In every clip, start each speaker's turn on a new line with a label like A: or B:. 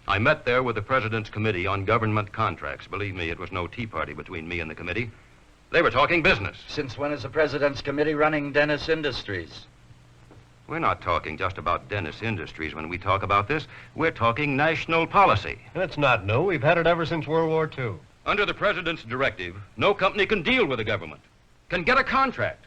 A: I met there with the President's Committee on Government Contracts. Believe me, it was no tea party between me and the committee. They were talking business.
B: Since when is the President's Committee running Dennis Industries?
A: We're not talking just about Dennis Industries when we talk about this. We're talking national policy.
C: And it's not new. We've had it ever since World War II.
A: Under the President's directive, no company can deal with the government, can get a contract,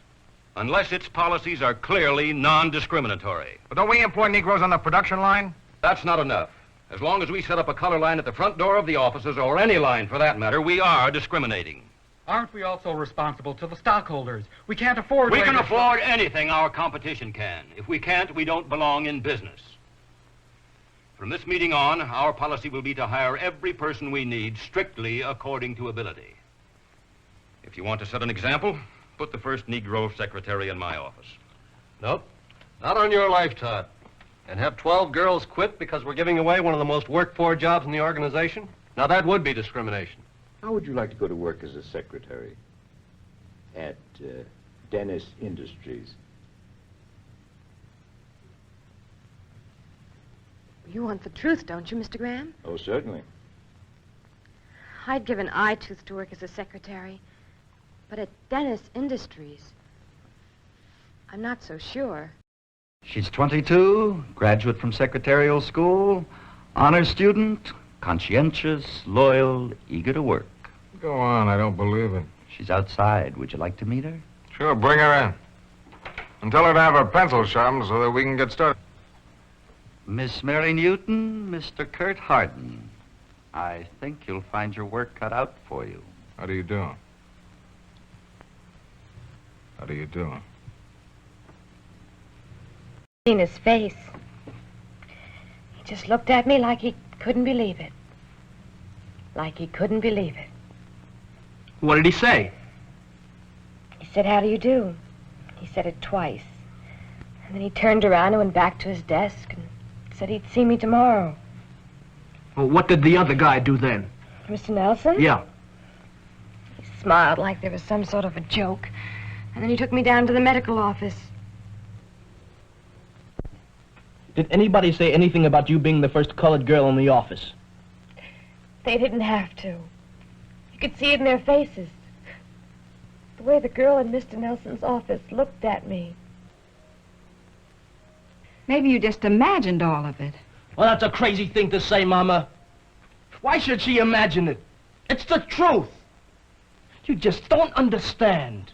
A: unless its policies are clearly non-discriminatory.
D: But don't we employ Negroes on the production line?
A: That's not enough. As long as we set up a color line at the front door of the offices, or any line for that matter, we are discriminating.
E: Aren't we also responsible to the stockholders? We can't afford...
A: We can afford anything our competition can. If we can't, we don't belong in business. From this meeting on, our policy will be to hire every person we need strictly according to ability. If you want to set an example, put the first Negro secretary in my office.
C: Nope. Not on your life, Todd. And have 12 girls quit because we're giving away one of the most worked-for jobs in the organization? Now, that would be discrimination.
F: How would you like to go to work as a secretary at Dennis Industries?
G: You want the truth, don't you, Mr. Graham?
F: Oh, certainly.
G: I'd give an eye tooth to work as a secretary. But at Dennis Industries, I'm not so sure.
H: She's 22, graduate from secretarial school, honor student, conscientious, loyal, eager to work.
D: Go on, I don't believe it.
H: She's outside. Would you like to meet her?
D: Sure, bring her in. And tell her to have her pencil sharpened so that we can get started.
H: Miss Mary Newton, Mr. Kurt Harden. I think you'll find your work cut out for you.
D: How do you do? How do you do?
G: In his face. He just looked at me like he couldn't believe it. Like he couldn't believe it.
C: What did he say?
G: He said, "How do you do?" He said it twice. And then he turned around and went back to his desk and said he'd see me tomorrow.
C: Well, what did the other guy do then?
G: Mr. Nelson?
C: Yeah.
G: He smiled like there was some sort of a joke. And then he took me down to the medical office.
I: Did anybody say anything about you being the first colored girl in the office?
G: They didn't have to. You could see it in their faces. The way the girl in Mr. Nelson's office looked at me.
J: Maybe you just imagined all of it.
I: Well, that's a crazy thing to say, Mama. Why should she imagine it? It's the truth. You just don't understand.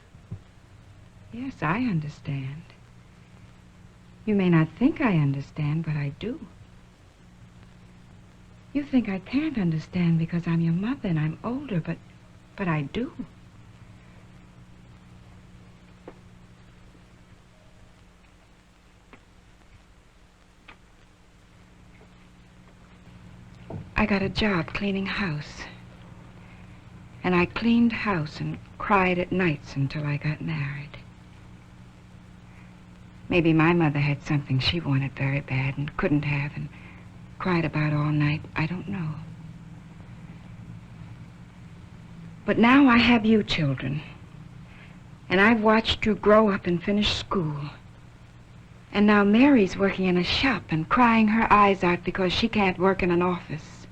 J: Yes, I understand. You may not think I understand, but I do. You think I can't understand because I'm your mother and I'm older, but I do. I got a job cleaning house. And I cleaned house and cried at nights until I got married. Maybe my mother had something she wanted very bad and couldn't have and cried about all night. I don't know. But now I have you children. And I've watched you grow up and finish school. And now Mary's working in a shop and crying her eyes out because she can't work in an office.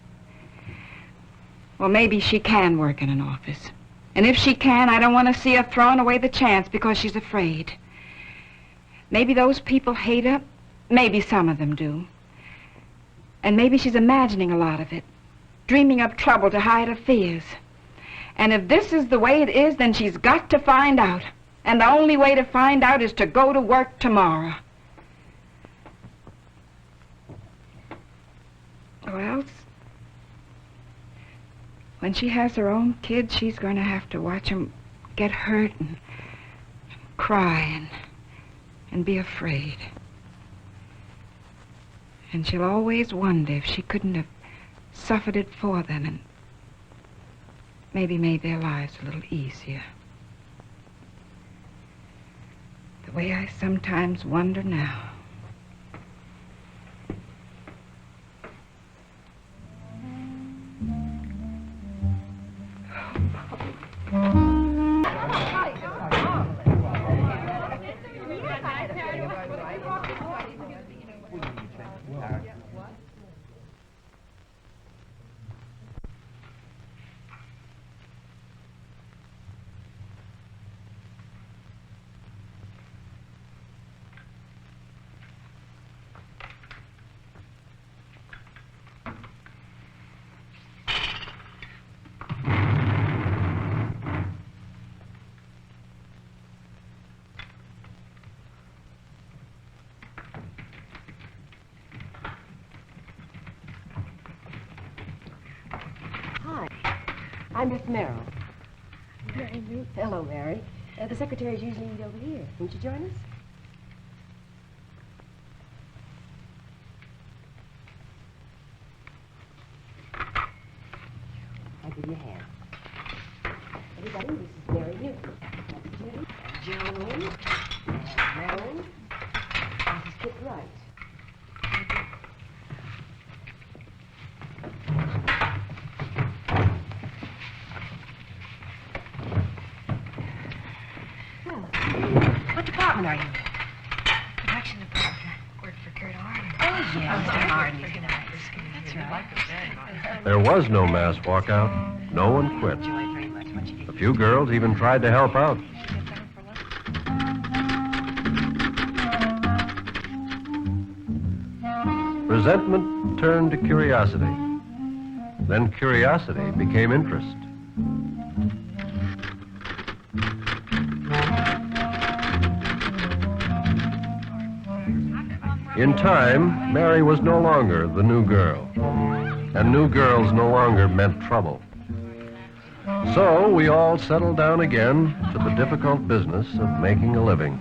J: Well, maybe she can work in an office. And if she can, I don't want to see her throwing away the chance because she's afraid. Maybe those people hate her. Maybe some of them do. And maybe she's imagining a lot of it, dreaming up trouble to hide her fears. And if this is the way it is, then she's got to find out. And the only way to find out is to go to work tomorrow. Or else, when she has her own kids, she's going to have to watch them get hurt and cry and be afraid. And she'll always wonder if she couldn't have suffered it for them and maybe made their lives a little easier. The way I sometimes wonder now.
K: I'm Miss Merrill. Mary Ruth. Hello, Mary. The secretary's usually over here. Won't you join us? I'll give you a hand. Everybody, this is Mary Newton. That's Judy, and Joan, and Marilyn. This is Kit Wright. What department are you in?
G: Production department. Work for Kurt Harden.
K: Oh, yeah, Mr. Harden.
G: That's right.
C: There was no mass walkout. No one quit. A few girls even tried to help out. Resentment turned to curiosity. Then curiosity became interest. In time, Mary was no longer the new girl, and new girls no longer meant trouble. So we all settled down again to the difficult business of making a living.